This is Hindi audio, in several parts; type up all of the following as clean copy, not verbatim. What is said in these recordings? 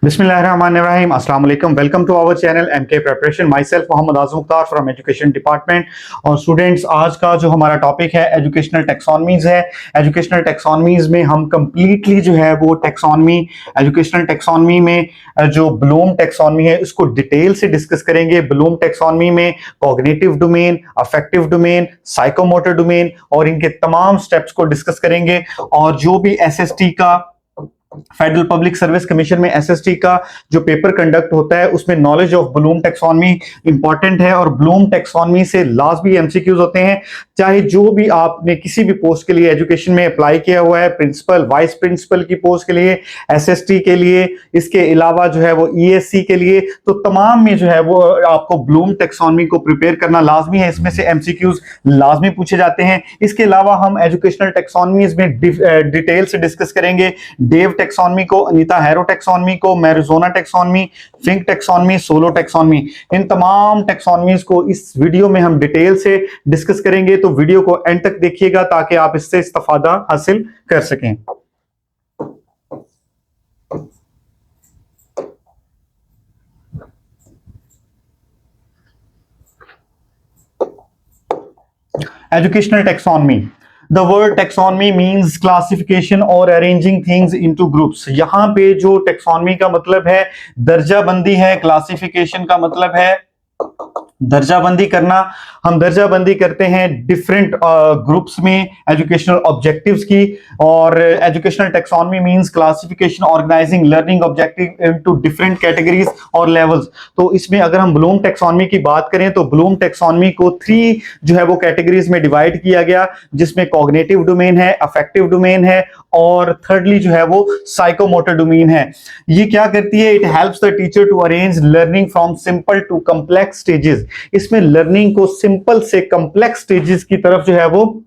बिस्मिल्लाहिर्रहमानिर्रहीम अस्सलाम वालेकुम। Welcome to our channel MK preparation. Myself Mohammad Azam Mukhtar from education department. और स्टूडेंट्स, आज का जो हमारा टॉपिक है एजुकेशनल टैक्सोनॉमीज है। एजुकेशनल टैक्सोनॉमीज में हम कंप्लीटली जो है वो टैक्सोनॉमी, एजुकेशनल टैक्सोनॉमी में जो ब्लूम टैक्सोनॉमी है उसको डिटेल से डिस्कस करेंगे। ब्लूम टैक्सोनॉमी में cognitive domain, affective domain, psychomotor domain और इनके तमाम स्टेप्स को डिस्कस करेंगे। और जो भी एसएसटी का, फेडरल पब्लिक सर्विस कमीशन में एसएसटी का जो पेपर कंडक्ट होता है उसमें knowledge of Bloom taxonomy important है। और ब्लूम टैक्सोनॉमी से लास्ट भी एमसीक्यूज होते हैं, चाहे जो भी आपने किसी भी पोस्ट के लिए एजुकेशन में अप्लाई किया हुआ है, प्रिंसिपल, वाइस प्रिंसिपल की पोस्ट के लिए, एसएसटी के लिए, इसके अलावा जो है वो ईएससी के लिए, तो तमाम में जो है वो आपको ब्लूम टैक्सोनॉमी को प्रिपेयर करना लाजमी है। इसमें से एमसीक्यूज लाजमी पूछे जाते हैं। इसके अलावा हम एजुकेशनल टैक्सोनॉमीज में डिटेल से डिस्कस करेंगे डेव टैक्सोनॉमी को, अनीता हैरो टैक्सोनॉमी को, Marzano taxonomy, Fink taxonomy, SOLO taxonomy, इन तमाम टैक्सोनॉमीज को इस वीडियो में हम डिटेल से डिस्कस करेंगे। तो वीडियो को एंड तक देखिएगा ताकि आप इससे इस्तेफादा हासिल कर सकें। Educational taxonomy. The word taxonomy means classification or arranging things into groups. यहां पे जो taxonomy का मतलब है दर्जाबंदी है, क्लासिफिकेशन का मतलब है दर्जाबंदी करना। हम दर्जाबंदी करते हैं डिफरेंट ग्रुप्स में एजुकेशनल ऑब्जेक्टिव्स की। और educational taxonomy means classification, organizing learning objective into different categories और लेवल्स। तो इसमें अगर हम ब्लूम टैक्सोनॉमी की बात करें तो ब्लूम टैक्सोनॉमी को 3 जो है वो कैटेगरीज में डिवाइड किया गया, जिसमें कॉग्निटिव डोमेन है, अफेक्टिव डोमेन है और थर्डली जो है वो साइकोमोटर डोमेन है। ये क्या करती है? It helps the teacher to arrange learning from simple to complex stages. इसमें लर्निंग को सिंपल से कॉम्प्लेक्स स्टेजेस की तरफ जो है वो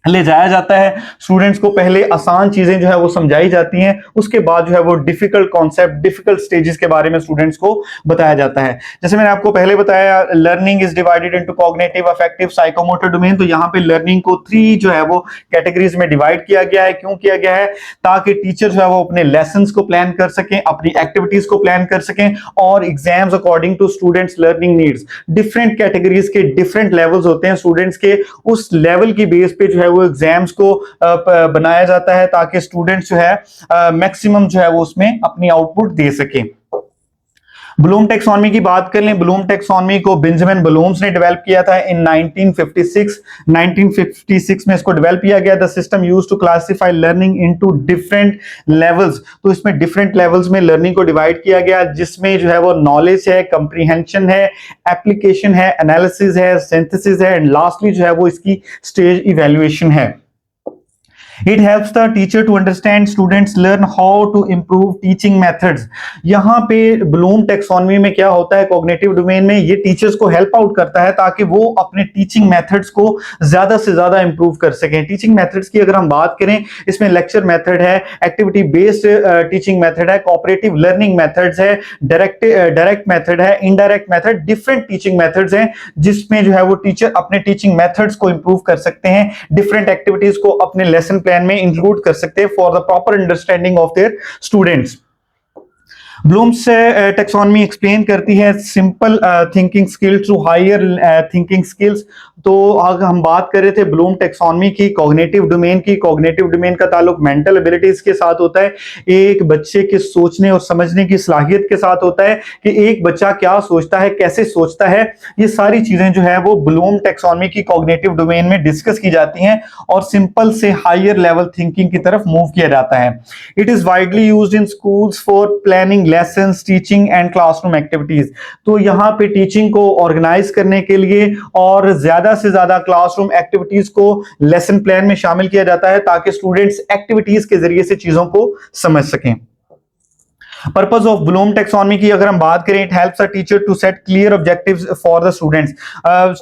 ले जाया जाता है। स्टूडेंट्स को पहले आसान चीजें जो है वो समझाई जाती हैं, उसके बाद जो है वो डिफिकल्ट कॉन्सेप्ट, डिफिकल्ट स्टेजेस के बारे में स्टूडेंट्स को बताया जाता है। जैसे मैंने आपको पहले बताया, learning is divided into cognitive, affective, psychomotor domain. तो यहाँ पे लर्निंग को 3 जो है वो कैटेगरीज में डिवाइड किया गया है। क्यों किया गया है? ताकि टीचर जो है वो अपने लेसन्स को प्लान कर सकें, अपनी एक्टिविटीज को प्लान कर सकें और exams according to students learning needs. Different categories के डिफरेंट लेवल्स होते हैं स्टूडेंट्स के, उस लेवल की बेस पे जो है वो एग्जाम्स को बनाया जाता है ताकि स्टूडेंट्स जो है मैक्सिमम जो है वो उसमें अपनी आउटपुट दे सके। ब्लूम टैक्सोनॉमी की बात कर लें, ब्लूम टैक्सोनॉमी को बेंजामिन ब्लूम्स ने डेवलप किया था इन 1956 में इसको डेवलप किया गया। The system used to classify learning into different levels. तो इसमें डिफरेंट लेवल्स में लर्निंग को डिवाइड किया गया, जिसमें जो है वो नॉलेज है, कंप्रीहेंशन है, एप्लीकेशन है, एनालिसिस है, सिंथेसिस है एंड लास्टली जो है वो इसकी स्टेज इवैल्यूएशन है। It helps the teacher to understand students learn how to improve teaching methods। यहाँ पे ब्लूम टैक्सोनॉमी में क्या होता है, कॉग्निटिव डोमेन में ये टीचर्स को हेल्प आउट करता है ताकि वो अपने टीचिंग मेथड्स को ज्यादा से ज्यादा इंप्रूव कर सकें। टीचिंग मेथड्स की अगर हम बात करें, इसमें लेक्चर मेथड है, एक्टिविटी बेस्ड टीचिंग मेथड है, कोऑपरेटिव लर्निंग मेथड्स है, डायरेक्ट मेथड है, indirect method, different teaching methods हैं जिसमें जो है वो टीचर अपने टीचिंग मेथड्स को इंप्रूव कर सकते हैं, डिफरेंट एक्टिविटीज को अपने लेसन प्लान में इंक्लूड कर सकते हैं for the proper understanding of their students. Bloom's taxonomy explain करती है simple thinking skills to higher thinking skills. तो अगर हम बात कर रहे थे ब्लूम टैक्सोनॉमी की कॉग्निटिव डोमेन की, कॉग्निटिव डोमेन का ताल्लुक मेंटल एबिलिटीज के साथ होता है, एक बच्चे के सोचने और समझने की सलाहियत के साथ होता है कि एक बच्चा क्या सोचता है, कैसे सोचता है। ये सारी चीजें जो है वो ब्लूम टैक्सोनॉमी की कॉग्निटिव डोमेन में डिस्कस की जाती हैं और सिंपल से हायर लेवल थिंकिंग की तरफ मूव किया जाता है। It is widely used in schools for planning lessons, teaching and classroom activities. तो यहाँ पे टीचिंग को ऑर्गेनाइज करने के लिए और ज्यादा से ज्यादा क्लासरूम एक्टिविटीज को लेसन प्लान में शामिल किया जाता है ताकि स्टूडेंट्स एक्टिविटीज के जरिए से चीजों को समझ सकें। पर्पस ऑफ ब्लूम टैक्सोनॉमी की अगर हम बात करें, it helps a teacher to set clear objectives for the students.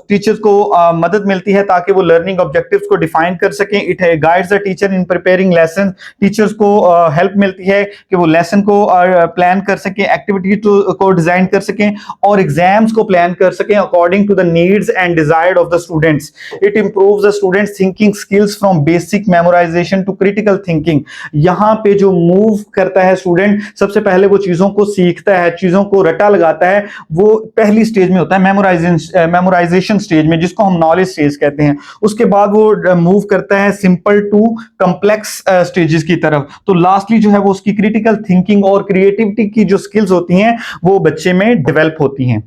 Teachers को मदद मिलती है ताकि वो लर्निंग ऑब्जेक्टिव्स को डिफाइन कर सकें। It guides the teacher in preparing lesson. Teachers को हेल्प मिलती है कि वो लेसन को प्लान कर सकें, एक्टिविटी को डिजाइन कर सकें और एग्जाम्स को प्लान कर सकें according to the needs and desired of the students. It improves the students thinking skills from basic memorization to critical thinking. यहाँ पे जो मूव करता है स्टूडेंट, सबसे पहले वो चीजों को सीखता है, चीजों को रटा लगाता है, वो पहली स्टेज में होता है मेमोराइजेशन स्टेज में, जिसको हम नॉलेज स्टेज कहते हैं। उसके बाद वो मूव करता है सिंपल टू कॉम्प्लेक्स स्टेजेस की तरफ। तो लास्टली जो है वो उसकी क्रिटिकल थिंकिंग और क्रिएटिविटी की जो स्किल्स होती हैं वो बच्चे में डेवलप होती हैं।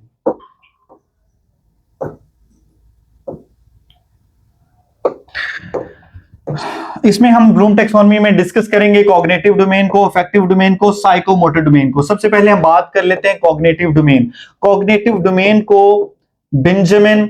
इसमें हम ब्लूम टैक्सोनॉमी में डिस्कस करेंगे कॉग्निटिव डोमेन को, अफेक्टिव डोमेन को, साइकोमोटर डोमेन को। सबसे पहले हम बात कर लेते हैं कॉग्निटिव डोमेन। कॉग्निटिव डोमेन को बेंजामिन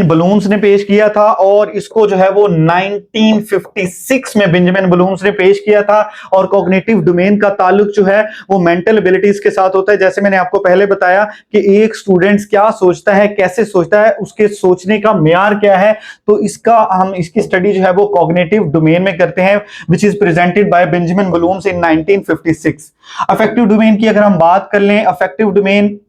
बलून्स ने पेश किया था, और इसको जो है वो 1956 में बेंजामिन बलून्स ने पेश किया था। और कॉग्निटिव डोमेन का ताल्लुक जो है वो मेंटल एबिलिटीज के साथ होता है। जैसे मैंने आपको पहले बताया कि एक स्टूडेंट क्या सोचता है, कैसे सोचता है, उसके सोचने का मेयार क्या है, तो इसकी स्टडी जो है वो कॉग्निटिव डोमेन में करते हैं, which is presented by Benjamin balloons in 1956। Affective domain की अगर हम बात कर लें, अफेक्टिव डोमेन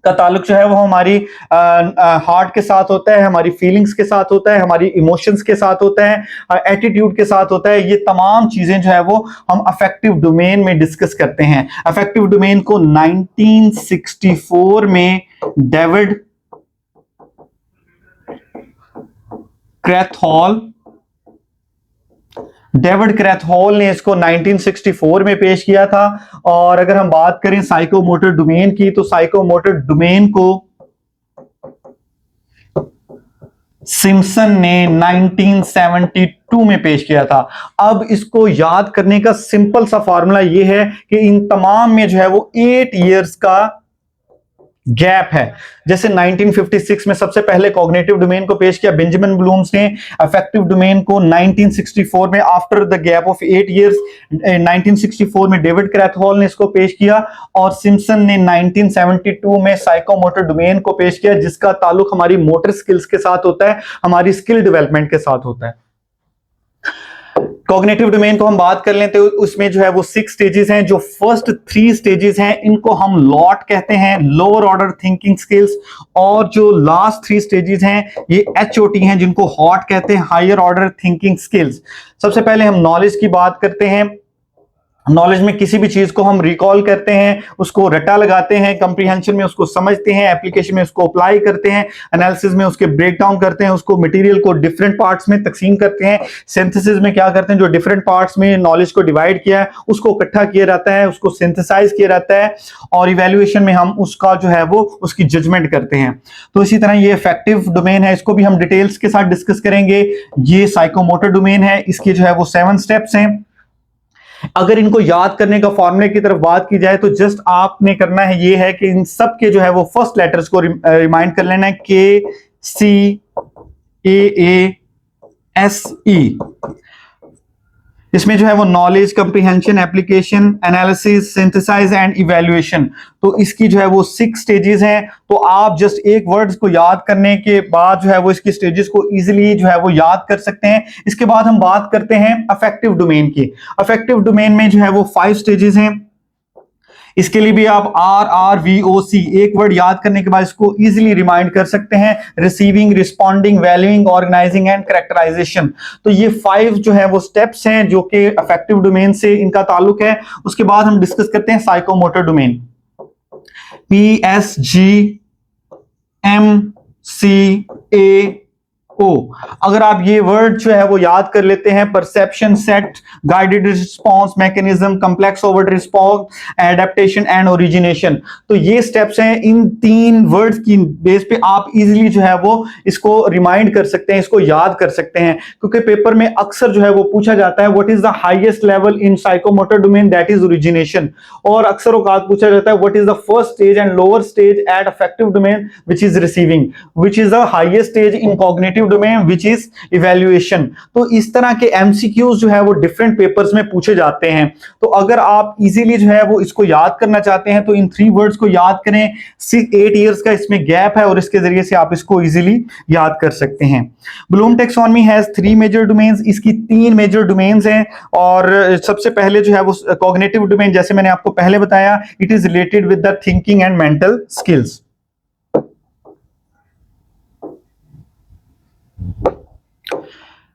का ताल्लुक जो है वो हमारी हार्ट के साथ होता है, हमारी फीलिंग्स के साथ होता है, हमारी इमोशंस के साथ होता है, एटीट्यूड के साथ होता है। ये तमाम चीजें जो है वो हम अफेक्टिव डोमेन में डिस्कस करते हैं। अफेक्टिव डोमेन को 1964 में डेविड क्रैथहॉल ने इसको 1964 में पेश किया था। और अगर हम बात करें साइकोमोटर डोमेन की, तो साइकोमोटर डोमेन को सिम्पसन ने 1972 में पेश किया था। अब इसको याद करने का सिंपल सा फॉर्मूला यह है कि इन तमाम में जो है वो 8 इयर्स का गैप है। जैसे 1956 में सबसे पहले कॉग्निटिव डोमेन को पेश किया बेंजामिन ब्लूम्स ने, अफेक्टिव डोमेन को 1964 में after the gap of 8 years 1964 में डेविड क्रैथहॉल ने इसको पेश किया, और सिम्पसन ने 1972 में साइकोमोटर डोमेन को पेश किया, जिसका ताल्लुक हमारी मोटर स्किल्स के साथ होता है, हमारी स्किल डेवलपमेंट के साथ होता है। कॉग्निटिव डोमेन को हम बात कर लेते हैं, उसमें जो है वो 6 स्टेजेस हैं। जो फर्स्ट 3 स्टेजेस हैं इनको हम लॉट कहते हैं, लोअर ऑर्डर थिंकिंग स्किल्स, और जो लास्ट 3 स्टेजेस हैं ये HOT हैं, जिनको हॉट कहते हैं, हायर ऑर्डर थिंकिंग स्किल्स। सबसे पहले हम नॉलेज की बात करते हैं। नॉलेज में किसी भी चीज को हम रिकॉल करते हैं, उसको रटा लगाते हैं, कंप्रीहेंशन में उसको समझते हैं, एप्लीकेशन में उसको अप्लाई करते हैं, एनालिसिस में उसके ब्रेक डाउन करते हैं, उसको मटेरियल को डिफरेंट पार्ट्स में तकसीम करते हैं, सिंथेसिस में क्या करते हैं, जो डिफरेंट पार्ट्स में नॉलेज को डिवाइड किया है उसको इकट्ठा किया जाता है, उसको सिंथेसाइज किया जाता है, और इवैल्यूएशन में हम उसका जो है वो उसकी जजमेंट करते हैं। तो इसी तरह ये इफेक्टिव डोमेन है, इसको भी हम डिटेल्स के साथ डिस्कस करेंगे। ये साइकोमोटर डोमेन है, इसके जो है वो 7 स्टेप्स हैं। अगर इनको याद करने का फॉर्मूले की तरफ बात की जाए, तो जस्ट आपने करना है ये है कि इन सब के जो है वो फर्स्ट लेटर्स को रिमाइंड कर लेना है, KCAASE। इसमें जो है वो knowledge, comprehension, application, analysis, synthesize and evaluation. तो इसकी जो है वो 6 स्टेजेस हैं। तो आप जस्ट एक वर्ड्स को याद करने के बाद जो है वो इसकी स्टेजेस को इजीली जो है वो याद कर सकते हैं। इसके बाद हम बात करते हैं अफेक्टिव डोमेन की। अफेक्टिव डोमेन में जो है वो 5 स्टेजेस हैं। इसके लिए भी आप RRVOC एक वर्ड याद करने के बाद इसको इजीली रिमाइंड कर सकते हैं, receiving, responding, valuing, organizing and characterization. तो ये 5 जो है वो स्टेप्स हैं जो कि अफेक्टिव डोमेन से इनका ताल्लुक है। उसके बाद हम डिस्कस करते हैं साइकोमोटर डोमेन, PSGMCAO। अगर आप ये वर्ड जो है वो याद कर लेते हैं, perception, set, guided response, mechanism, complex overt response, adaptation and origination, तो ये स्टेप्स हैं। इन 3 वर्ड्स की बेस पे आप इजीली जो है वो इसको रिमाइंड कर सकते हैं, इसको याद कर सकते हैं, क्योंकि पेपर में अक्सर जो है वो पूछा जाता है what is the highest level in psychomotor domain, that is origination. और अक्सर औकात पूछा जाता है what is the first stage and lower stage at affective domain which is receiving, which is the highest stage in cognitive domain which is evaluation. तो इस तरह के एमसीक्यूज जो है वो डिफरेंट पेपर्स में पूछे जाते हैं। तो अगर आप इजीली जो है वो इसको याद करना चाहते हैं तो इन 3 वर्ड्स को याद करें। 8 इयर्स का इसमें गैप है और इसके जरिए से आप इसको इजीली याद कर सकते हैं। Bloom taxonomy has 3 major domains, इसकी 3 मेजर डोमेन्स हैं। और सबसे पहले जो है वो कॉग्निटिव डोमेन, जैसे मैंने आपको पहले बताया, it is related with the thinking and mental skills.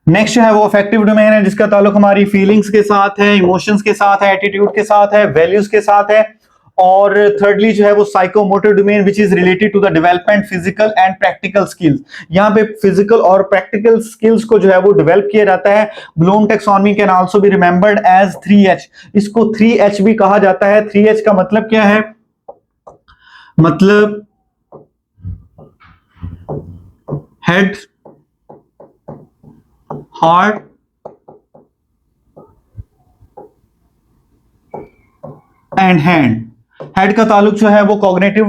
Next जो है वो अफेक्टिव डोमेन है, जिसका ताल्लुक हमारी फीलिंग्स के साथ है, इमोशंस के साथ है, एटीट्यूड के साथ है, वैल्यूज के साथ है। और थर्डली जो है वो psychomotor domain which is related to the development physical and practical skills. यहाँ पे फिजिकल और प्रैक्टिकल स्किल्स को जो है वो डेवलप किया जाता है। Bloom taxonomy can also be remembered as 3H। इसको 3H भी कहा जाता है। 3H का मतलब क्या है? मतलब head, heart and hand. Head का ताल्लुक जो है वो कॉग्निटिव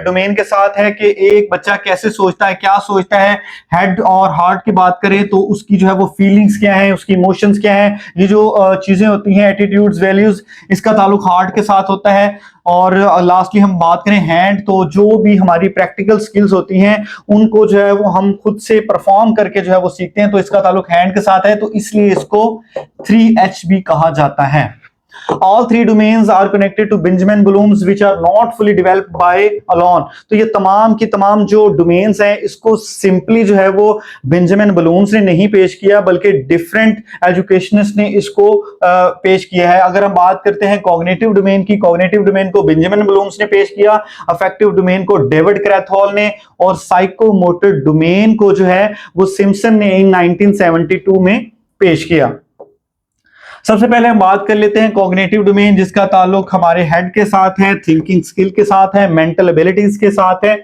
डोमेन के साथ है कि एक बच्चा कैसे सोचता है, क्या सोचता है। हेड और हार्ट की बात करें तो उसकी जो है वो फीलिंग्स क्या है, उसकी इमोशंस क्या है, ये जो चीजें होती हैं, एटीट्यूड्स, वैल्यूज, इसका ताल्लुक हार्ट के साथ होता है। और लास्टली हम बात करें हैंड, तो जो भी हमारी प्रैक्टिकल स्किल्स होती हैं उनको जो है वो हम खुद से परफॉर्म करके जो है वो सीखते हैं, तो इसका ताल्लुक हैंड के साथ है, तो इसलिए इसको 3H भी कहा जाता है। All three domains are connected to Benjamin Bloom's which are not fully developed by alone। तो ये तमाम की तमाम जो डोमेन्स हैं इसको सिंपली जो है वो बेंजामिन ब्लूम्स ने नहीं पेश किया, बल्कि डिफरेंट एजुकेशनिस्ट ने इसको पेश किया है। अगर हम बात करते हैं कॉग्निटिव डोमेन की, कॉग्निटिव डोमेन को बेंजामिन ब्लूम्स ने पेश किया, अफेक्टिव डोमेन को डेविड क्रैथहॉल ने, और साइकोमोटर डोमेन को जो है वो सिम्पसन ने इन 1972 में पेश किया। सबसे पहले हम बात कर लेते हैं कॉग्निटिव डोमेन, जिसका ताल्लुक हमारे हेड के साथ है, थिंकिंग स्किल के साथ है, मेंटल एबिलिटीज के साथ है।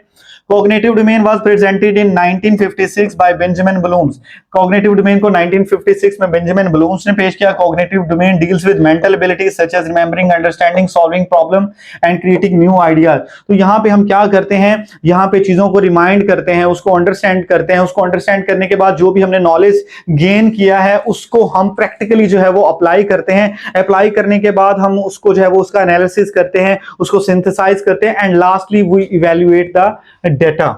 Cognitive domain was presented in 1956 by Benjamin Bloom। Cognitive domain को 1956 में बेंजामिन ब्लूम्स ने पेश किया। Cognitive domain deals with mental abilities such as remembering, understanding, solving problem and creating new ideas। तो यहाँ पे हम क्या करते हैं, यहाँ पे चीजों को रिमाइंड करते हैं, उसको अंडरस्टैंड करते हैं, उसको अंडरस्टैंड करने के बाद जो भी हमने नॉलेज गेन किया है उसको हम प्रैक्टिकली जो है वो अप्लाई करते हैं। अप्लाई करने के बाद हम उसको जो है वो उसका एनालिसिस करते हैं, उसको सिंथेसाइज करते हैं, and lastly we evaluate the data।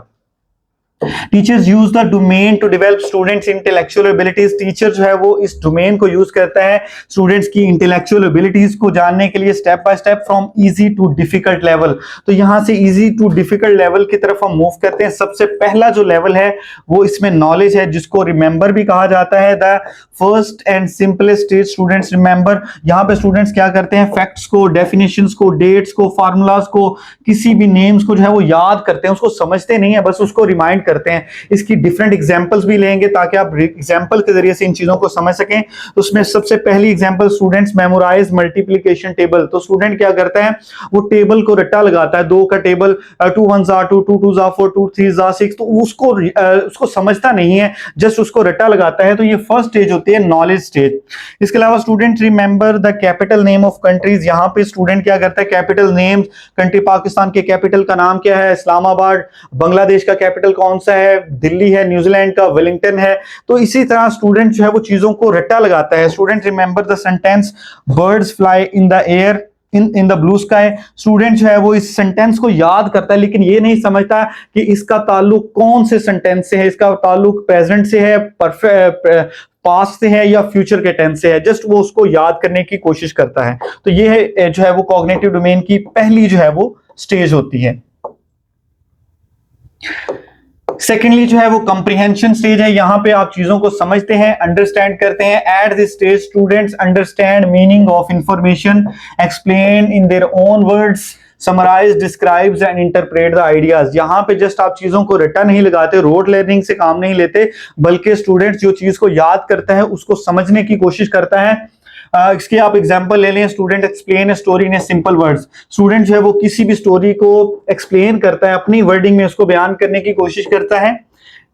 Teachers use the domain to develop students intellectual abilities. Teacher जो है वो इस डोमेन को यूज करता है स्टूडेंट्स की इंटेलेक्चुअल एबिलिटीज को जानने के लिए, step by step from easy to difficult level. तो यहां से इजी टू डिफिकल्ट लेवल की तरफ हम मूव करते हैं। सबसे पहला जो लेवल है वो इसमें नॉलेज है, जिसको रिमेंबर भी कहा जाता है। The first and simplest stage students remember. यहां पे स्टूडेंट्स क्या करते हैं, फैक्ट्स को, डेफिनेशंस को, डेट्स को, फार्मूलाज को, किसी भी नेम्स को जो है वो याद करते हैं, उसको समझते नहीं है, बस उसको रिमाइंड करते हैं। इसकी डिफरेंट एग्जांपल्स भी लेंगे ताकि आप एग्जांपल के जरिए से इन चीजों को समझ सकें। तो उसमें सबसे पहली example, students memorize multiplication table. तो स्टूडेंट क्या करता है, वो टेबल को रट्टा लगाता है, 2 का टेबल, 2 1 2, 2 2 4, 2 3 6, तो उसको समझता नहीं है, जस्ट उसको रट्टा लगाता है। तो ये फर्स्ट स्टेज होती है, नॉलेज स्टेज। इसके अलावा student remember the capital name of countries. यहाँ पे स्टूडेंट क्या करता है, कैपिटल नेम्स, कंट्री पाकिस्तान के कैपिटल का नाम क्या है, इस्लामाबाद। बांग्लादेश का कैपिटल कौन सा है, दिल्ली है। न्यूजीलैंड का वेलिंगटन है। तो इसी तरह स्टूडेंट जो है वो चीजों को रट्टा लगाता है। Student remember the sentence birds fly in the air in the blue sky. Student जो है वो इस सेंटेंस को याद करता है, लेकिन ये नहीं समझता कि इसका ताल्लुक कौन से सेंटेंस से है, इसका ताल्लुक प्रेजेंट से है, पास्ट से है, या फ्यूचर के टेंस से है। जस्ट वो उसको याद करने की कोशिश करता है। तो ये है जो है वो कॉग्निटिव डोमेन की पहली जो है वो स्टेज होती है। सेकेंडली जो है वो कंप्रीहेंशन स्टेज है। यहां पे आप चीजों को समझते हैं, अंडरस्टैंड करते हैं। At this stage students understand meaning of information, explain in their own words, summarize, describes and interpret the ideas. यहां पे जस्ट आप चीजों को रट्टा नहीं लगाते, रोड लर्निंग से काम नहीं लेते, बल्कि स्टूडेंट्स जो चीज को याद करता है उसको समझने की कोशिश करता है। इसके आप एग्जांपल ले लें, student explain a story in simple words. Student जो है वो किसी भी स्टोरी को एक्सप्लेन करता है, अपनी वर्डिंग में उसको बयान करने की कोशिश करता है।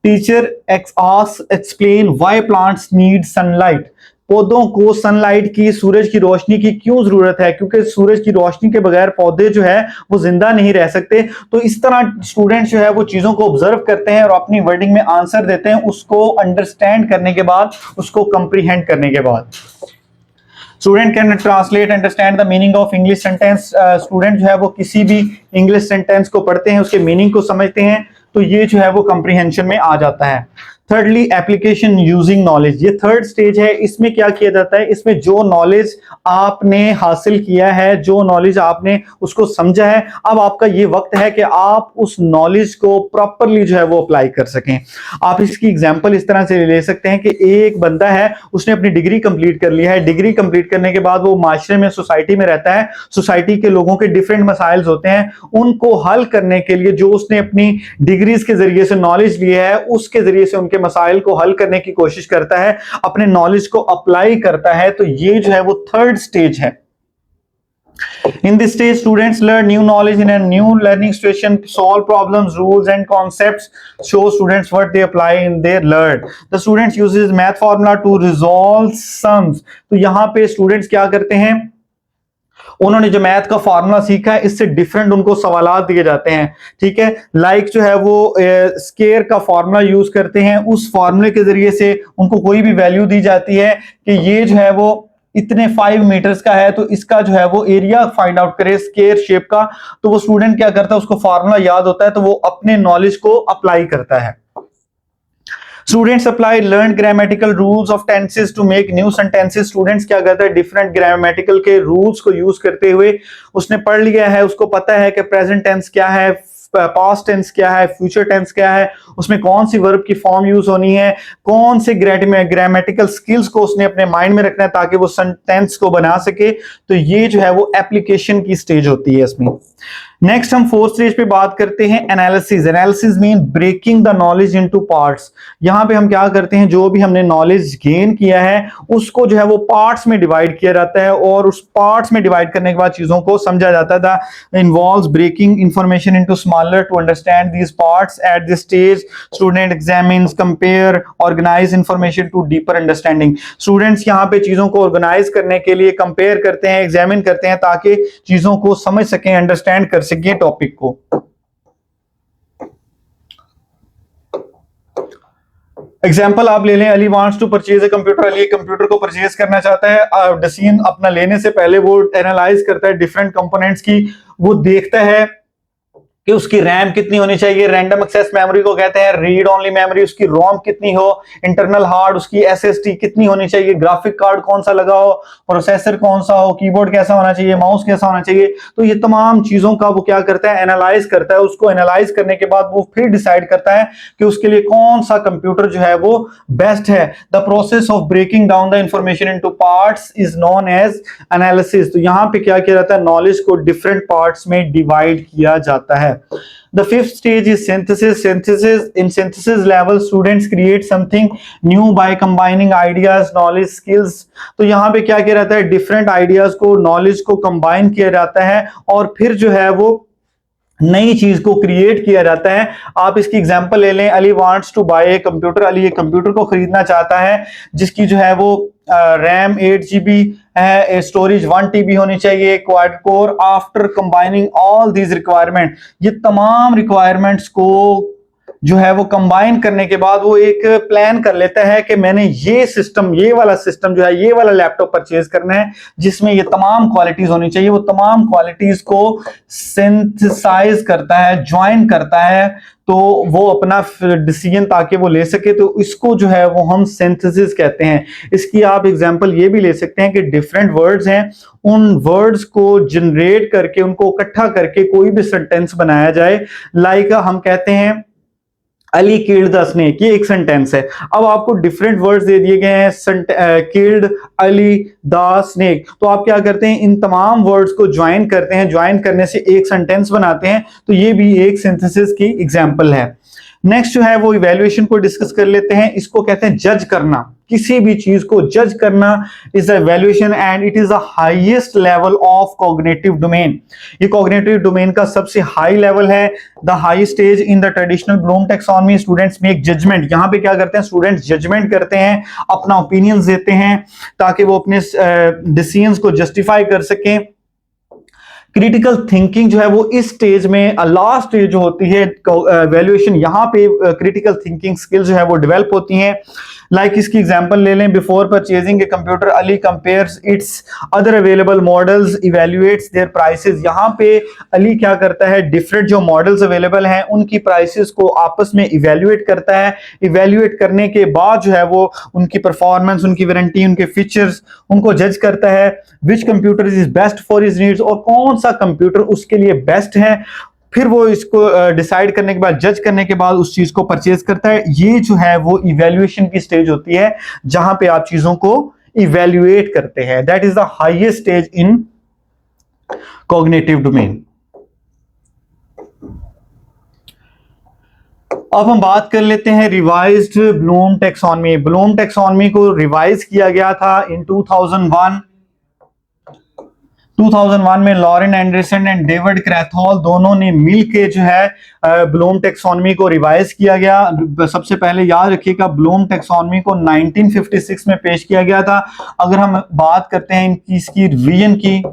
Teacher explain why plants need sunlight. पौधों को सनलाइट की, सूरज की रोशनी की क्यों जरूरत है, क्योंकि सूरज की रोशनी के बगैर पौधे जो है वो जिंदा नहीं रह सकते। तो इस तरह स्टूडेंट जो है वो चीजों को ऑब्जर्व करते हैं और अपनी वर्डिंग में आंसर देते हैं, उसको अंडरस्टैंड करने के बाद, उसको कंप्रीहेंड करने के बाद। Student can translate understand the meaning of English sentence. Student जो है वो किसी भी इंग्लिश सेंटेंस को पढ़ते हैं, उसके मीनिंग को समझते हैं, तो ये जो है वो कंप्रीहेंशन में आ जाता है। thirdly application using knowledge, ये थर्ड स्टेज है। इसमें क्या किया जाता है, इसमें जो नॉलेज आपने हासिल किया है, जो नॉलेज आपने उसको समझा है, अब आपका ये वक्त है कि आप उस नॉलेज को प्रॉपरली जो है वो अप्लाई कर सकें। आप इसकी एग्जांपल इस तरह से ले सकते हैं कि एक बंदा है, उसने अपनी डिग्री कंप्लीट कर लिया है, डिग्री कंप्लीट करने के बाद वो माशरे में, सोसाइटी में रहता है, सोसाइटी के लोगों के डिफरेंट मसाइल होते हैं, उनको हल करने के लिए जो उसने अपनी डिग्रीज के जरिए से नॉलेज लिया है, उसके जरिए से उनके मसाइल को हल करने की कोशिश करता है, अपने नॉलेज को अप्लाई करता है। तो ये जो है वो थर्ड स्टेज है। In this stage, students learn new knowledge in a new learning situation, solve problems, rules and concepts, show students what they apply in their learn. The students uses math formula to resolve sums. तो यहाँ पे students क्या करते हैं, उन्होंने जो मैथ का फार्मूला सीखा है, इससे डिफरेंट उनको सवालात दिए जाते हैं। ठीक है, लाइक जो है वो स्केयर का फार्मूला यूज करते हैं, उस फार्मूले के जरिए से उनको कोई भी वैल्यू दी जाती है कि ये जो है वो इतने 5 मीटर्स का है, तो इसका जो है वो एरिया फाइंड आउट करे स्केयर शेप का। तो वो स्टूडेंट क्या करता है, उसको फार्मूला याद होता है, तो वो अपने नॉलेज को अप्लाई करता है। Students apply learned grammatical rules of tenses to make new sentences. Students क्या करते हैं, डिफरेंट ग्रामेटिकल के रूल्स को यूज करते हुए उसने पढ़ लिया है, उसको पता है कि प्रेजेंट टेंस क्या है, पास्ट टेंस क्या है, फ्यूचर टेंस क्या है, उसमें कौन सी वर्ब की फॉर्म यूज होनी है, कौन से ग्रामेटिकल स्किल्स को उसने अपने माइंड में रखना है ताकि वो सेंटेंस को बना सके। तो ये जो है वो एप्लीकेशन की स्टेज होती है इसमें। नेक्स्ट हम फोर्थ स्टेज पे बात करते हैं analysis. Analysis mean breaking the knowledge into parts. यहां पे हम क्या करते हैं, जो भी हमने नॉलेज गेन किया है उसको जो है वो पार्ट्स में डिवाइड किया जाता है, और उस पार्ट्स में डिवाइड करने के बाद चीजों को समझा जाता था। Involves breaking information into smaller to understand these parts. At this stage student examines, compare, organize information to deeper understanding. Students यहाँ पे चीजों को ऑर्गेनाइज करने के लिए कंपेयर करते हैं, एग्जामिन करते हैं, ताकि चीजों को समझ सकें, अंडरस्टैंड कर सकें टॉपिक को। एग्जाम्पल आप ले लें, Ali wants to purchase a computer. Ali computer को परचेज करना चाहता है। डिसीजन अपना लेने से पहले वो एनालाइज करता है डिफरेंट कंपोनेंट्स की, वो देखता है कि उसकी रैम कितनी होनी चाहिए, रैंडम एक्सेस मेमोरी को कहते हैं, रीड ओनली मेमोरी उसकी रोम कितनी हो, इंटरनल हार्ड उसकी एसएसडी कितनी होनी चाहिए, ग्राफिक कार्ड कौन सा लगा हो, प्रोसेसर कौन सा हो, कीबोर्ड कैसा होना चाहिए, माउस कैसा होना चाहिए। तो ये तमाम चीजों का वो क्या करता है, एनालाइज करता है। उसको एनालाइज करने के बाद वो फिर डिसाइड करता है कि उसके लिए कौन सा कंप्यूटर जो है वो बेस्ट है। The process of breaking down the information into parts is known as analysis. तो यहाँ पे क्या किया जाता है, नॉलेज को डिफरेंट पार्ट्स में डिवाइड किया जाता है। The fifth stage is synthesis. In synthesis level, students create something new by combining ideas, knowledge, skills. तो यहाँ पे क्या किया जाता है, डिफरेंट आइडियाज को, नॉलेज को कंबाइन किया जाता है और फिर जो है वो नई चीज को क्रिएट किया जाता है। आप इसकी एग्जांपल ले लें, Ali wants to buy a computer. Ali एक कंप्यूटर को खरीदना चाहता है जिसकी जो है वो रैम 8 GB है, स्टोरेज 1 TB होनी चाहिए, quad core. After combining all these requirement, ये तमाम रिक्वायरमेंट्स को जो है वो कंबाइन करने के बाद वो एक प्लान कर लेता है कि मैंने ये सिस्टम, ये वाला सिस्टम जो है, ये वाला लैपटॉप परचेज करना है जिसमें ये तमाम क्वालिटीज होनी चाहिए। वो तमाम क्वालिटीज को सिंथेसाइज करता है, ज्वाइन करता है, तो वो अपना डिसीजन ताकि वो ले सके। तो इसको जो है वो हम सिंथेसिस कहते हैं। इसकी आप एग्जांपल ये भी ले सकते हैं कि डिफरेंट वर्ड्स हैं, उन वर्ड्स को जनरेट करके, उनको इकट्ठा करके कोई भी सेंटेंस बनाया जाए। लाइक हम कहते हैं अली किल्ड द स्नेक, ये एक सेंटेंस है। अब आपको डिफरेंट वर्ड्स दे दिए गए हैं, किल्ड, अली, द स्नेक। तो आप क्या करते हैं, इन तमाम वर्ड्स को ज्वाइन करते हैं, ज्वाइन करने से एक सेंटेंस बनाते हैं। तो ये भी एक सिंथेसिस की एग्जांपल है। नेक्स्ट जो है वो इवैल्यूएशन को डिस्कस कर लेते हैं। इसको कहते हैं जज करना, किसी भी चीज को जज करना is the evaluation and it is the highest level of cognitive domain. ये कॉग्निटिव डोमेन का सबसे हाई लेवल है। The high stage in the traditional Bloom taxonomy, students make judgment. यहां पे क्या करते हैं, स्टूडेंट्स जजमेंट करते हैं, अपना ओपिनियंस देते हैं ताकि वो अपने डिसीजंस को जस्टिफाई कर सकें। क्रिटिकल थिंकिंग जो है वो इस स्टेज में लास्ट स्टेज जो होती है वैल्यूएशन, यहाँ पे क्रिटिकल थिंकिंग स्किल्स जो है वो डेवलप होती हैं। लाइक इसकी एग्जांपल ले लें, before purchasing a computer Ali compares its other available models, evaluates their prices. यहाँ पे अली क्या करता है, डिफरेंट जो मॉडल्स अवेलेबल हैं उनकी प्राइसेस को आपस में इवैल्यूएट करता है। इवैल्यूएट करने के बाद जो है वो उनकी परफॉर्मेंस, उनकी वारंटी, उनके फीचर्स उनको जज करता है। Which computer is best for his needs, और कौन सा कंप्यूटर उसके लिए बेस्ट है। फिर वो इसको डिसाइड करने के बाद, जज करने के बाद उस चीज को परचेज करता है। ये जो है वो इवैल्यूएशन की स्टेज होती है जहां पे आप चीजों को इवैल्यूएट करते हैं। That is the highest stage in cognitive domain. अब हम बात कर लेते हैं revised Bloom taxonomy. Bloom taxonomy को रिवाइज किया गया था इन 2001 में Lauren Anderson and David Krathwohl दोनों ने मिलकर जो है ब्लूम टैक्सोनॉमी को रिवाइज किया गया। सबसे पहले याद रखिएगा ब्लूम टैक्सोनॉमी को 1956 में पेश किया गया था। अगर हम बात करते हैं इसकी रिवीजन की,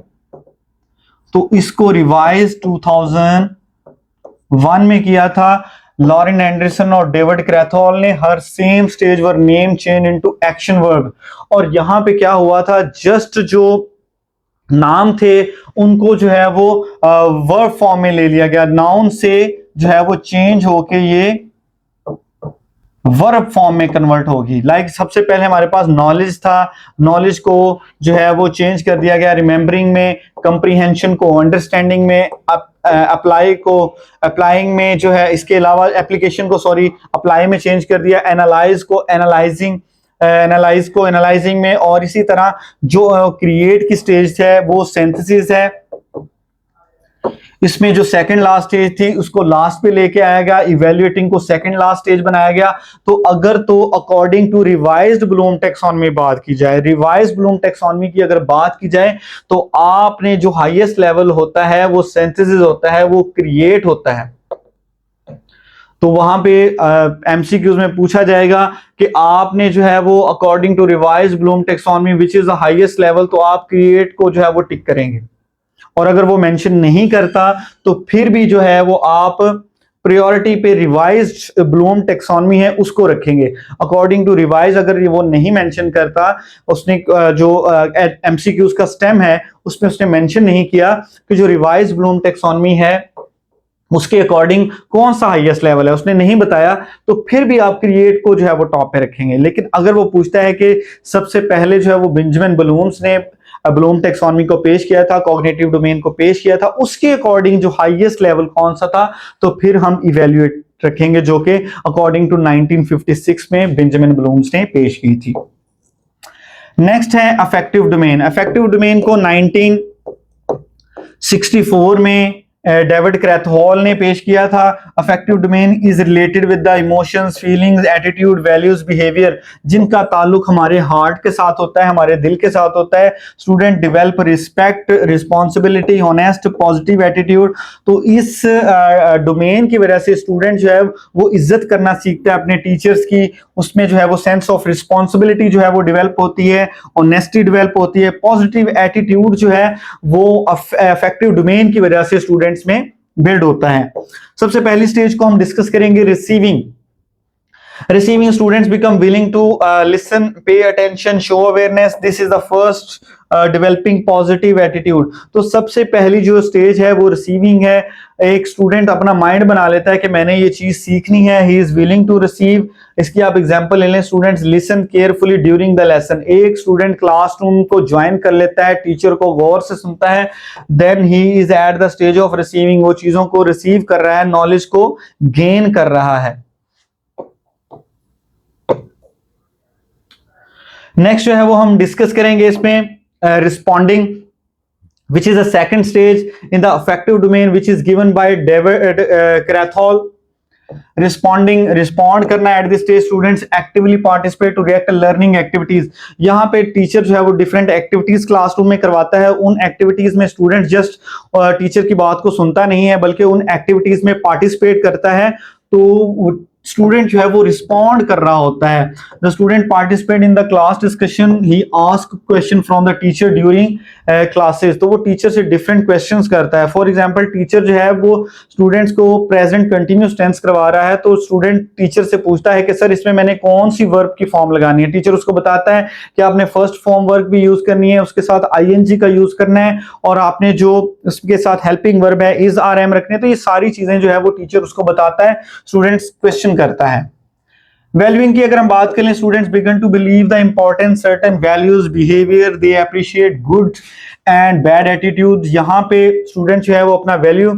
तो इसको रिवाइज 2001 में किया था। लॉरेन एंडरसन और डेविड क्रैथहॉल ने हर same stage were name change into action verb. और यहां पे क्या हुआ था, जस्ट जो नाम थे उनको जो है वो वर्ब फॉर्म में ले लिया गया, नाउन से जो है वो चेंज होके ये वर्ब फॉर्म में कन्वर्ट होगी। लाइक सबसे पहले हमारे पास नॉलेज था, नॉलेज को जो है वो चेंज कर दिया गया रिमेंबरिंग में, कंप्रीहेंशन को अंडरस्टैंडिंग में, अप्लाइंग में जो है, इसके अलावा एप्लीकेशन को अप्लाई में चेंज कर दिया, एनालाइज को एनालाइजिंग में, और इसी तरह जो क्रिएट की स्टेज है वो सिंथेसिस है। इसमें जो सेकंड लास्ट स्टेज थी उसको लास्ट पे लेके आया गया, इवैल्यूएटिंग को सेकंड लास्ट स्टेज बनाया गया। तो according to revised Bloom taxonomy बात की जाए, रिवाइज्ड ब्लूम टैक्सोनॉमी की अगर बात की जाए, तो आपने जो हाईएस्ट लेवल होता है वो सिंथेसिस होता है, वो क्रिएट होता है। तो वहां पे एमसीक्यूज में पूछा जाएगा कि आपने जो है वो according to revised Bloom taxonomy which is the highest level, तो आप क्रिएट को जो है वो टिक करेंगे। और अगर वो मेंशन नहीं करता तो फिर भी जो है वो आप प्रायोरिटी पे रिवाइज्ड ब्लूम टैक्सोनॉमी है उसको रखेंगे। अकॉर्डिंग टू रिवाइज अगर वो नहीं मेंशन करता, उसने जो एमसीक्यूज का स्टेम है उसमें उसने मेंशन नहीं किया कि जो रिवाइज्ड ब्लूम टैक्सोनॉमी है उसके अकॉर्डिंग कौन सा हाईएस्ट लेवल है, उसने नहीं बताया, तो फिर भी आप क्रिएट को जो है वो टॉप पे रखेंगे। लेकिन अगर वो पूछता है कि सबसे पहले जो है वो बेंजामिन ब्लूम्स ने ब्लूम टैक्सोनॉमी को पेश किया था, कॉग्निटिव डोमेन को पेश किया था, उसके अकॉर्डिंग जो हाईएस्ट लेवल कौन सा था, तो फिर हम इवैल्यूएट रखेंगे, जो कि अकॉर्डिंग टू 1956 में बेंजामिन ब्लूम्स ने पेश की थी। नेक्स्ट है अफेक्टिव डोमेन। अफेक्टिव डोमेन को 1964 में डेविड क्रैथहॉल ने पेश किया था। Affective domain is related with the emotions, feelings, attitude, values, behaviour, जिनका ताल्लुक हमारे हार्ट के साथ होता है, हमारे दिल के साथ होता है। Student develop respect, responsibility, honest, positive attitude. तो इस डोमेन की वजह से स्टूडेंट जो है वो इज्जत करना सीखता है अपने टीचर्स की, उसमें जो है वो सेंस ऑफ रिस्पॉन्सिबिलिटी जो है वो डेवलप होती है, ऑनेस्टी डेवलप होती है, पॉजिटिव एटीट्यूड जो है वो अफेक्टिव डोमेन की वजह से स्टूडेंट्स में बिल्ड होता है। सबसे पहली स्टेज को हम डिस्कस करेंगे receiving. Students become willing to listen, pay attention, show awareness. This is the first developing positive attitude. तो सबसे पहली जो स्टेज है वो रिसीविंग है। एक स्टूडेंट अपना माइंड बना लेता है कि मैंने ये चीज सीखनी है, he is willing to receive। इसकी आप एग्जांपल ले लें, students listen carefully during the lesson. एक स्टूडेंट क्लासरूम को ज्वाइन कर लेता है, टीचर को गौर से सुनता है, then he is at the stage of receiving. वो चीजों को रिसीव कर रहा है, नॉलेज को गेन कर रहा है। नेक्स्ट जो है वो हम डिस्कस करेंगे इसमें responding, which is a second stage in the affective domain, which is given by David Krathwohl. Respond करना at this stage, students actively participate to react learning activities. यहाँ पे टीचर जो है वो डिफरेंट एक्टिविटीज क्लासरूम में करवाता है। उन एक्टिविटीज में स्टूडेंट जस्ट टीचर की बात को सुनता नहीं है, बल्कि उन एक्टिविटीज में पार्टिसिपेट करता है। तो स्टूडेंट जो है वो रिस्पॉन्ड कर रहा होता है। The student participate in the class discussion, he ask question from the teacher during classes, तो वो टीचर से डिफरेंट क्वेश्चंस करता है। फॉर एग्जांपल टीचर जो है वो स्टूडेंट्स को प्रेजेंट कंटिन्यूस टेंस करवा रहा है, तो स्टूडेंट टीचर से पूछता है कि सर इसमें मैंने कौन सी वर्ब की फॉर्म लगानी है। टीचर उसको बताता है कि आपने फर्स्ट फॉर्म वर्ब भी यूज करनी है, उसके साथ आईएनजी का यूज करना है, और आपने जो उसके साथ हेल्पिंग वर्ब है इज आर एम रखने। तो ये सारी चीजें जो है वो टीचर उसको बताता है, स्टूडेंट्स क्वेश्चन करता है। वैल्यूइंग की अगर हम बात करें, students begin to believe the importance certain values behavior, they appreciate good and bad attitude. यहाँ पे स्टूडेंट जो है वो अपना वैल्यू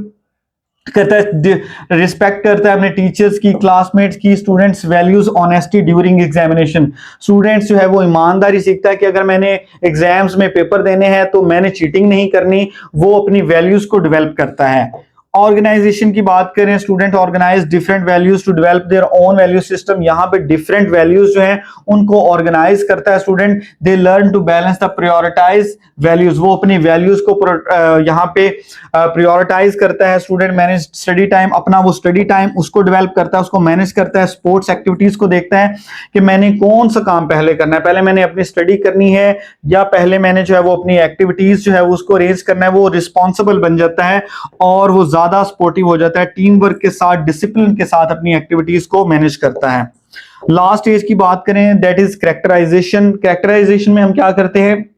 करता है, रिस्पेक्ट करता है अपने टीचर्स की, क्लासमेट्स की, students values honesty during examination. Students जो है वो ईमानदारी सीखता है कि अगर मैंने एग्जाम्स में पेपर देने हैं तो मैंने चीटिंग नहीं करनी, वो अपनी वैल्यूज को डेवलप करता है। ऑर्गेनाइजेशन की बात करें, student organize different values to develop their own value system. यहाँ पे डिफरेंट वैल्यूज जो हैं उनको ऑर्गेनाइज करता है student. They learn to balance the prioritize values, वो अपनी वैल्यूज को यहाँ पे प्रायोरिटाइज करता है। स्टूडेंट मैनेज स्टडी टाइम, अपना वो स्टडी टाइम उसको डेवलप करता है, उसको मैनेज करता है। स्पोर्ट्स एक्टिविटीज को देखता है कि मैंने कौन सा काम पहले करना है, पहले मैंने अपनी स्टडी करनी है या पहले मैंने जो है वो अपनी एक्टिविटीज जो है वो उसको अरेंज करना है। वो रिस्पॉन्सिबल बन जाता है और वो ज्यादा सपोर्टिव हो जाता है, टीम वर्क के साथ, डिसिप्लिन के साथ अपनी एक्टिविटीज को मैनेज करता है। लास्ट स्टेज की बात करें, दैट इज कैरेक्टराइजेशन। कैरेक्टराइजेशन में हम क्या करते हैं,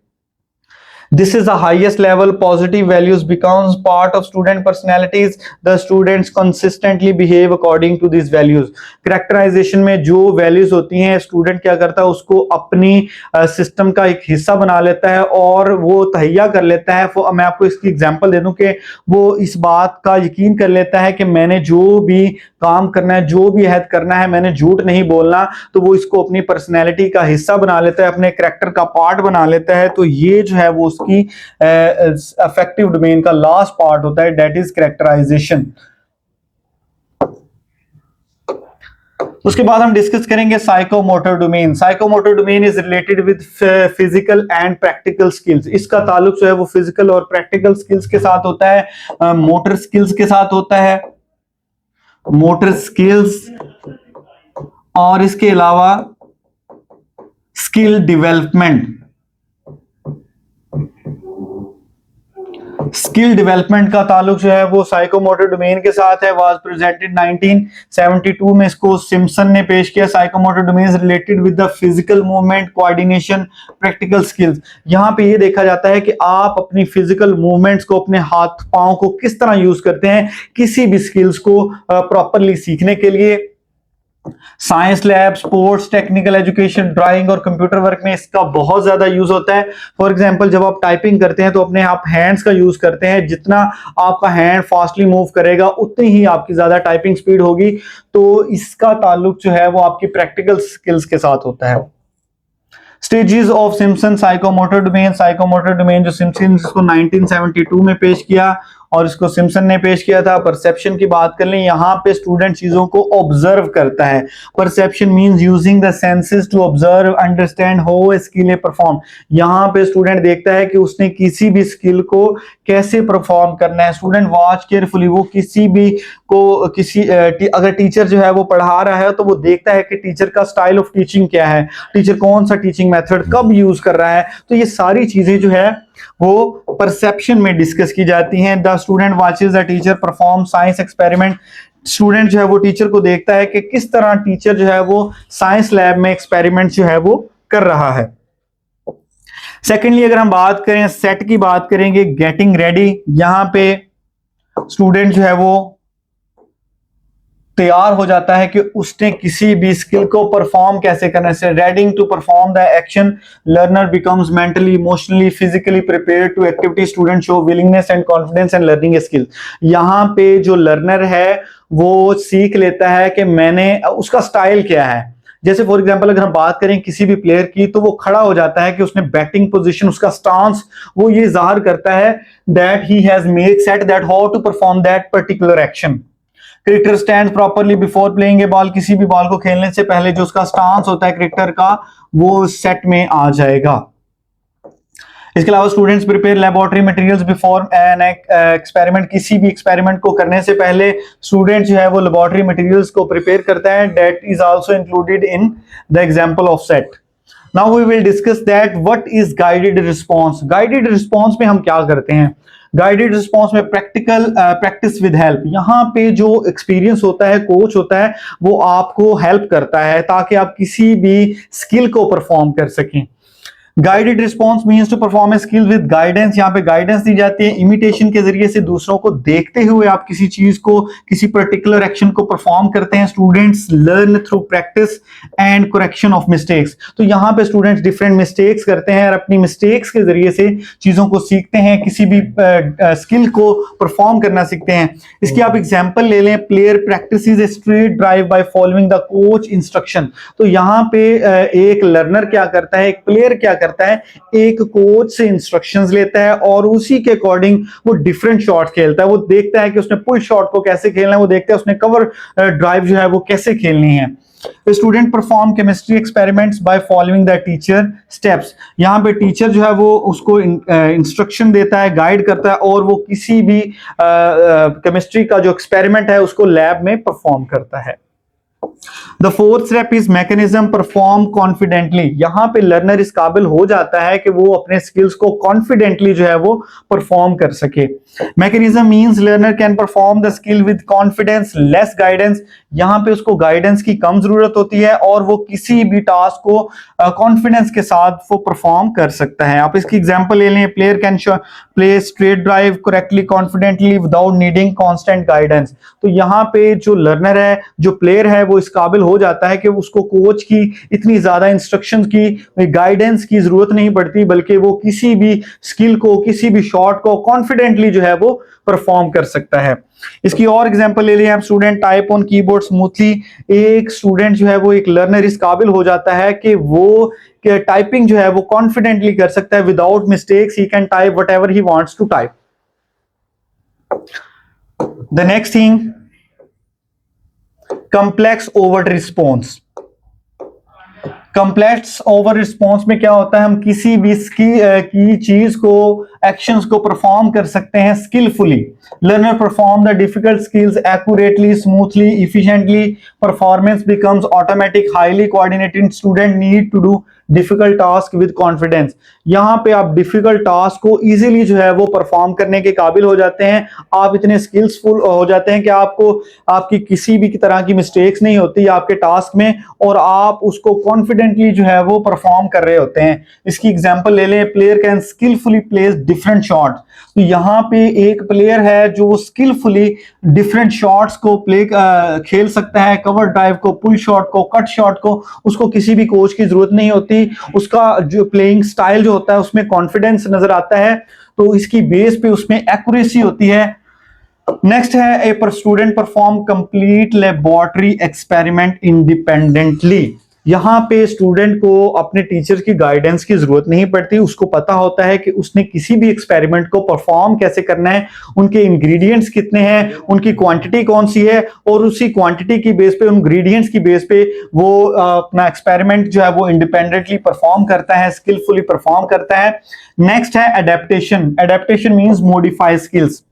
this is the highest level, positive values becomes part of student personalities, the students consistently behave according to these values। characterization में जो values होती हैं स्टूडेंट क्या करता है, उसको अपनी सिस्टम का एक हिस्सा बना लेता है और वो तहैया कर लेता है। मैं आपको इसकी एग्जांपल दे दूं कि वो इस बात का यकीन कर लेता है कि मैंने जो भी काम करना है, जो भी अहद करना है, मैंने झूठ नहीं बोलना, तो वो इसको अपनी पर्सनैलिटी का हिस्सा बना लेता है, अपने कैरेक्टर का पार्ट बना लेता है। तो ये जो है वो उसकी अफेक्टिव डोमेन का लास्ट पार्ट होता है, दैट इज कैरेक्टराइजेशन। उसके बाद हम डिस्कस करेंगे psychomotor domain. Psychomotor domain is related with physical and practical skills. इसका ताल्लुक जो है वो फिजिकल और प्रैक्टिकल स्किल्स के साथ होता है, मोटर स्किल्स के साथ होता है, मोटर स्किल्स और इसके अलावा स्किल डेवलपमेंट। स्किल डेवलपमेंट का ताल्लुक जो है वो साइकोमोटर डोमेन के साथ है। वाज प्रेजेंटेड 1972 में, इसको सिम्पसन ने पेश किया। Psychomotor domain related with the physical movement, coordination, practical skills. यहां पे ये देखा जाता है कि आप अपनी फिजिकल मूवमेंट्स को, अपने हाथ पांव को किस तरह यूज करते हैं किसी भी स्किल्स को प्रॉपरली सीखने के लिए। Science lab, sports, technical education, drawing और कंप्यूटर वर्क में इसका बहुत ज्यादा यूज होता है। फॉर एग्जांपल जब आप टाइपिंग करते हैं तो अपने आप हैंड्स का यूज करते हैं, जितना आपका हैंड फास्टली मूव करेगा उतनी ही आपकी ज्यादा टाइपिंग स्पीड होगी। तो इसका ताल्लुक जो है वो आपकी प्रैक्टिकल स्किल्स के साथ होता है। Stages of Simpson psychomotor domain. Psychomotor domain जो सिम्पसन इसको 1972 में पेश किया और इसको सिम्पसन ने पेश किया था। परसेप्शन की बात कर लें, यहाँ पे स्टूडेंट चीजों को ऑब्जर्व करता है। Perception means using the senses to observe, understand how a skill a perform. यहाँ पे स्टूडेंट देखता है कि उसने किसी भी स्किल को कैसे परफॉर्म करना है। स्टूडेंट वॉच केयरफुली, वो किसी भी को अगर टीचर जो है वो पढ़ा रहा है तो वो देखता है कि टीचर का स्टाइल ऑफ टीचिंग क्या है, टीचर कौन सा टीचिंग मेथड कब यूज कर रहा है। तो ये सारी चीजें जो है वो परसेप्शन में डिस्कस की जाती हैं। The student watches the teacher perform science experiment. Student जो है वो टीचर को देखता है कि किस तरह टीचर जो है वो साइंस लैब में एक्सपेरिमेंट जो है वो कर रहा है। सेकेंडली अगर हम बात करें, सेट की बात करेंगे, गेटिंग रेडी। यहां पे स्टूडेंट जो है वो तैयार हो जाता है कि उसने किसी भी स्किल को परफॉर्म कैसे करना है। Readying to perform the action, learner becomes mentally, emotionally, physically prepared to activity. Student show willingness and confidence and learning skill. यहाँ पे जो लर्नर है वो सीख लेता है कि मैंने उसका स्टाइल क्या है। जैसे फॉर एग्जांपल अगर हम बात करें किसी भी प्लेयर की, तो वो खड़ा हो जाता है कि उसने बैटिंग पोजीशन, उसका स्टांस, वो ये जाहिर करता है that he has made set that how to perform that particular action. Cricketer stand properly before playing a ball. किसी भी बॉल को खेलने से पहले जो उसका स्टांस होता है क्रिकेटर का, वो सेट में आ जाएगा। इसके अलावा students prepare laboratory materials before an experiment, किसी भी एक्सपेरिमेंट को करने से पहले स्टूडेंट जो है वो लेबोरेटरी मटेरियल्स को प्रिपेयर करता है। That is also included in the example of set. Now we will discuss that what is guided response. Guided response में हम क्या करते हैं? गाइडेड रिस्पांस में प्रैक्टिस विद हेल्प। यहाँ पे जो एक्सपीरियंस होता है, कोच होता है, वो आपको हेल्प करता है ताकि आप किसी भी स्किल को परफॉर्म कर सकें। Guided response means to perform a skill with guidance. यहाँ पे गाइडेंस दी जाती है इमिटेशन के जरिए से, दूसरों को देखते हुए आप किसी चीज को, किसी पर्टिकुलर एक्शन को परफॉर्म करते हैं। Students learn through practice and correction of mistakes. तो यहाँ पे स्टूडेंट्स डिफरेंट मिस्टेक्स करते हैं और अपनी मिस्टेक्स के जरिए से चीजों को सीखते हैं, किसी भी स्किल को परफॉर्म करना सीखते हैं। इसकी आप एग्जाम्पल ले लें, player practices a straight drive by following the coach instruction. तो यहाँ पे एक लर्नर क्या करता है, एक प्लेयर क्या करता है, एक कोच से इंस्ट्रक्शंस लेता है और उसी के अकॉर्डिंग वो डिफरेंट शॉट खेलता है। वो देखता है कि उसने पुल शॉट को कैसे खेलना है, वो देखता है उसने कवर ड्राइव जो है वो कैसे खेलनी है। Student perform chemistry experiments by following the teacher steps. यहाँ पे टीचर जो है वो उसको इंस्ट्रक्शन देता है, गाइड करता है और वो किसी भी केमिस्ट्री का जो एक्सपेरिमेंट है उसको लैब में परफॉर्म करता है। The fourth step is mechanism perform confidently। यहाँ पे लर्नर इस काबिल हो जाता है कि वो अपने स्किल्स को कॉन्फिडेंटली जो है वो परफॉर्म कर सके। Mechanism means learner can perform the skill with confidence less guidance. यहाँ पे उसको गाइडेंस की कम जरूरत होती है और वो किसी भी टास्क को कॉन्फिडेंस के साथ वो परफॉर्म कर सकता है। आप इसकी एग्जांपल ले लें, player can play straight drive correctly confidently without needing constant guidance. तो यहाँ पे जो लर्नर है, जो प्लेयर है, वो इस काबिल हो जाता है कि उसको कोच की इतनी ज्यादा इंस्ट्रक्शंस की, गाइडेंस की जरूरत नहीं पड़ती, बल्कि वो किसी भी स्किल को, किसी भी शॉट को कॉन्फिडेंटली जो है वो परफॉर्म कर सकता है। इसकी और एग्जांपल ले लें आप, student type on keyboard smoothly. एक स्टूडेंट जो है वो, एक लर्नर इस काबिल हो जाता है कि वो टाइपिंग जो है वो कॉन्फिडेंटली कर सकता है without mistakes. He can type whatever he wants to type. The next thing, complex over response. Complex over response में क्या होता है, हम किसी भी की चीज को, एक्शंस को परफॉर्म कर सकते हैं skilfully. Learner perform the difficult skills accurately, smoothly, efficiently. Performance becomes automatic, highly coordinated. Student need to do difficult task with confidence. यहाँ पे आप डिफिकल्ट टास्क को इजीली जो है वो परफॉर्म करने के काबिल हो जाते हैं। आप इतने स्किल्सफुल हो जाते हैं कि आपको, आपकी किसी भी तरह की मिस्टेक्स नहीं होती आपके टास्क में और आप उसको कॉन्फिडेंटली जो है वो परफॉर्म कर रहे होते हैं। इसकी एग्जांपल ले लें, player can skilfully place different shots. तो यहाँ पे एक प्लेयर है जो स्किलफुली डिफरेंट शॉट्स को खेल सकता है, कवर ड्राइव को, पुल शॉट को, कट शॉट को। उसको किसी भी कोच की जरूरत नहीं होती। उसका जो प्लेइंग स्टाइल जो होता है उसमें कॉन्फिडेंस नजर आता है, तो इसकी बेस पे उसमें एक्यूरेसी होती है। नेक्स्ट है, a student perform complete laboratory experiment independently. यहाँ पे स्टूडेंट को अपने टीचर की गाइडेंस की जरूरत नहीं पड़ती। उसको पता होता है कि उसने किसी भी एक्सपेरिमेंट को परफॉर्म कैसे करना है, उनके इंग्रेडिएंट्स कितने हैं, उनकी क्वांटिटी कौन सी है, और उसी क्वांटिटी की बेस पे, उन इंग्रेडिएंट्स की बेस पे वो अपना एक्सपेरिमेंट जो है वो इंडिपेंडेंटली परफॉर्म करता है, स्किलफुली परफॉर्म करता है। नेक्स्ट है adaptation. Adaptation means modify skills.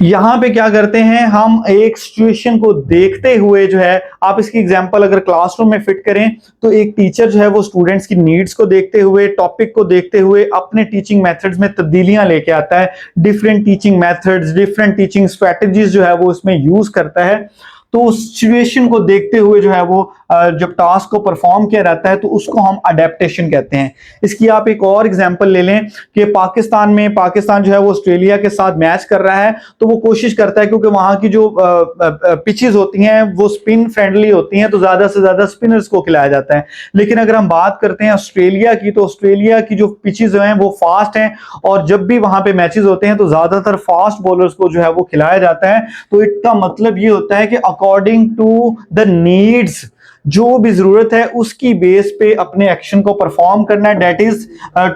यहां पे क्या करते हैं, हम एक सिचुएशन को देखते हुए जो है, आप इसकी एग्जांपल अगर क्लासरूम में फिट करें तो एक टीचर जो है वो स्टूडेंट्स की नीड्स को देखते हुए, टॉपिक को देखते हुए अपने टीचिंग मेथड्स में तब्दीलियां लेके आता है। Different teaching methods, different teaching strategies जो है वो उसमें यूज करता है। तो उस सिचुएशन को देखते हुए जो है वो जब टास्क को परफॉर्म किया जाता है तो उसको हम अडेप्टेशन कहते हैं। इसकी आप एक और एग्जांपल ले लें कि पाकिस्तान जो है वो ऑस्ट्रेलिया के साथ मैच कर रहा है, तो वो कोशिश करता है, क्योंकि वहां की जो पिचेस होती हैं वो स्पिन फ्रेंडली होती हैं, तो ज्यादा से ज्यादा स्पिनर्स को खिलाया जाता है। लेकिन अगर हम बात करते हैं ऑस्ट्रेलिया की, तो ऑस्ट्रेलिया की जो पिचेस जो हैं वो फास्ट हैं, और जब भी वहां पे मैचेस होते हैं तो ज्यादातर फास्ट बॉलर्स को जो है वो खिलाया जाता है। तो इसका मतलब ये होता है कि अकॉर्डिंग टू द नीड्स, जो भी जरूरत है उसकी बेस पे अपने एक्शन को परफॉर्म करना है। That is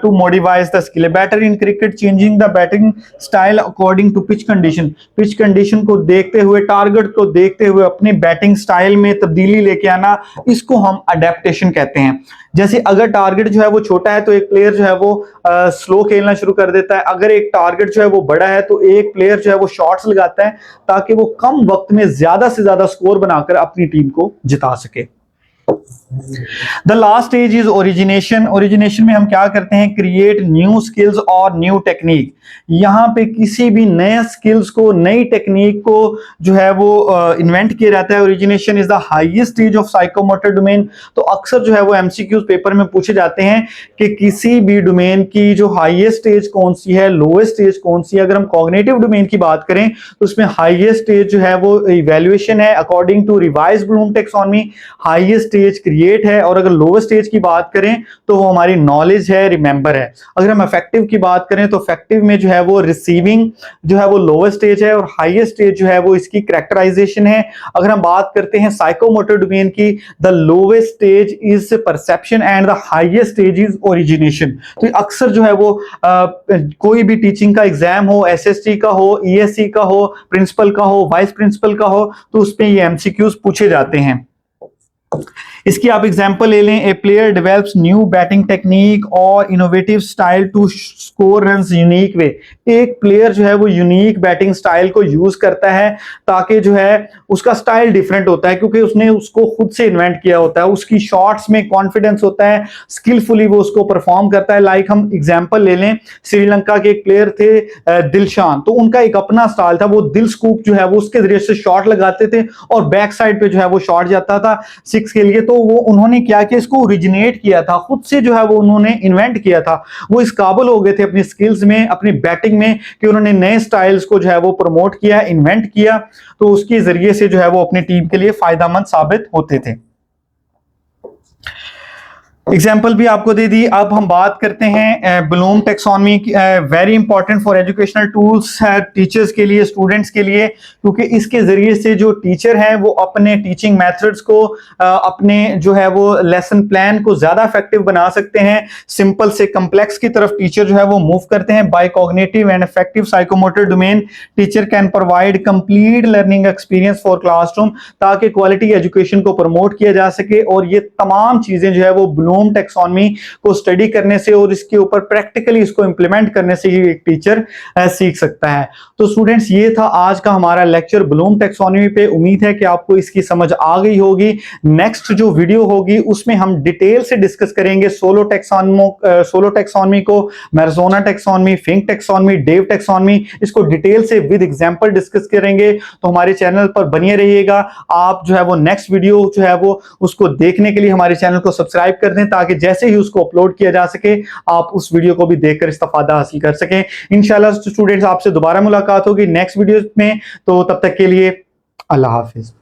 to modifies the skill. Batter in cricket changing the batting style according to pitch condition. Pitch condition को देखते हुए, टारगेट को देखते हुए अपनी बैटिंग स्टाइल में तब्दीली लेके आना, इसको हम अडेप्टेशन कहते हैं। जैसे अगर टारगेट जो है वो छोटा है तो एक प्लेयर जो है वो स्लो खेलना शुरू कर देता है, अगर एक टारगेट जो है वो बड़ा है तो एक प्लेयर जो है वो शॉट्स लगाता है ताकि वो कम वक्त में ज्यादा से ज्यादा स्कोर बनाकर अपनी टीम को जिता सके। The last stage is origination. Origination में हम क्या करते हैं, क्रिएट न्यू स्किल्स और न्यू टेक्निक। यहां पे किसी भी नए स्किल्स को, नई टेक्निक को जो है वो इन्वेंट किया जाता है। Origination is the highest stage of psychomotor domain. तो अक्सर जो है वो एमसीक्यूज पेपर में पूछे जाते हैं कि किसी भी डोमेन की जो हाईएस्ट स्टेज कौन सी है, लोएस्ट स्टेज कौन सी है। अगर हम कॉग्निटिव डोमेन की बात करें तो उसमें हाईएस्ट स्टेज जो है वो इवैल्यूएशन है। According to revised Bloom taxonomy highest stage create है, और अगर लोअर स्टेज की बात करें तो वो हमारी नॉलेज है, रिमेंबर है। अगर हम इफेक्टिव की बात करें तो इफेक्टिव में जो है वो रिसीविंग जो है वो लोअर स्टेज है, और हाईएस्ट स्टेज जो है वो इसकी कैरेक्टराइजेशन है। अगर हम बात करते हैं साइकोमोटर डोमेन की, the lowest stage is perception and the highest stage is origination. तो अक्सर जो है वो कोई भी टीचिंग का एग्जाम हो, एसएसटी का हो, ईएससी का हो, प्रिंसिपल का हो, वाइस प्रिंसिपल का हो, तो उसमें ये एमसीक्यूज पूछे जाते हैं। इसकी आप एग्जांपल ले लें, a player develops new batting technique और innovative style to score runs unique way. एक प्लेयर जो है वो यूनिक बैटिंग स्टाइल को यूज करता है ताकि जो है उसका स्टाइल डिफरेंट होता है, क्योंकि उसने उसको खुद से इन्वेंट किया होता है। उसकी शॉट्स में कॉन्फिडेंस होता है, स्किलफुली वो उसको परफॉर्म करता है। लाइक हम एग्जांपल ले लें, श्रीलंका के एक प्लेयर थे दिलशान, तो उनका एक अपना स्टाइल था, वो दिल स्कूप जो है वो उसके जरिए से शॉट लगाते थे और बैक साइड पे जो है वो शॉट जाता था सिक्स के लिए। तो वो उन्होंने क्या किया, इसको ओरिजिनेट किया था, खुद से जो है वो उन्होंने इन्वेंट किया था। वो इस काबिल हो गए थे अपनी स्किल्स में, अपनी बैटिंग में, कि उन्होंने नए स्टाइल्स को जो है वो प्रमोट किया, इन्वेंट किया, तो उसके जरिए से जो है वो अपनी टीम के लिए फायदेमंद साबित होते थे। एग्जाम्पल भी आपको दे दी। अब हम बात करते हैं Bloom taxonomy, very important for educational tools है टीचर्स के लिए, स्टूडेंट्स के लिए, क्योंकि इसके जरिए से जो टीचर हैं वो अपने टीचिंग मेथड्स को, अपने जो है वो लेसन प्लान को ज्यादा इफेक्टिव बना सकते हैं। सिंपल से कम्प्लेक्स की तरफ टीचर जो है वो मूव करते हैं। By cognitive and effective psychomotor domain teacher can provide complete learning experience for classroom, ताकि क्वालिटी एजुकेशन को प्रमोट किया जा सके। और ये तमाम चीजें जो है वो ब्लूम टैक्सोनॉमी को स्टडी करने से और इसके ऊपर प्रैक्टिकली इसको इंप्लीमेंट करने से ही एक टीचर सीख सकता है। तो स्टूडेंट्स, ये था आज का हमारा लेक्चर ब्लूम टैक्सोनॉमी पे। उम्मीद है कि आपको इसकी समझ आ गई होगी। नेक्स्ट जो वीडियो होगी उसमें हम डिटेल से डिस्कस करेंगे सोलो टैक्सोनॉमी को, Marzano taxonomy, Fink taxonomy, Dave taxonomy, इसको डिटेल से विद एग्जांपल डिस्कस करेंगे। तो हमारे चैनल पर बनिए रहिएगा। आप जो है वो नेक्स्ट वीडियो जो है वो उसको देखने के लिए हमारे चैनल को सब्सक्राइब कर दें, ताकि जैसे ही उसको अपलोड किया जा सके आप उस वीडियो को भी देखकर इस्तेफादा हासिल कर सकें। इंशाल्लाह स्टूडेंट्स, आपसे दोबारा मुलाकात होगी नेक्स्ट वीडियो में। तो तब तक के लिए अल्लाह हाफिज।